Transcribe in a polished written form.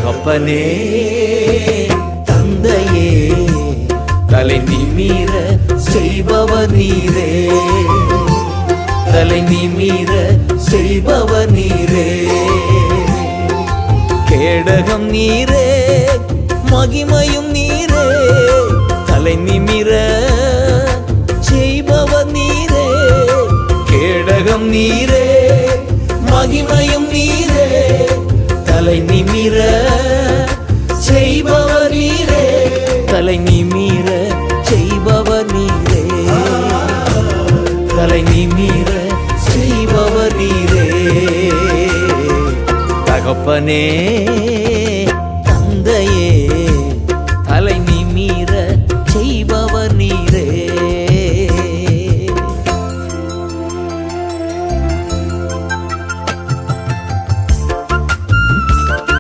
தகப்பனே தந்தையே தலை நிமிர செய்பவர் நீரே, தலை நிமிர செய்பவர் நீரே. கேடகம் நீரே மகிமையும் நீரே, தலை நிமிர செய்பவர் நீரே. கேடகம் நீரே மகிமையும் நீரே, தலை நிமிர செய்பவர் நீரே, தலை நிமிர செய்பவர் நீரே, தலை நிமிர செய்பவர் நீரே. தகப்பனே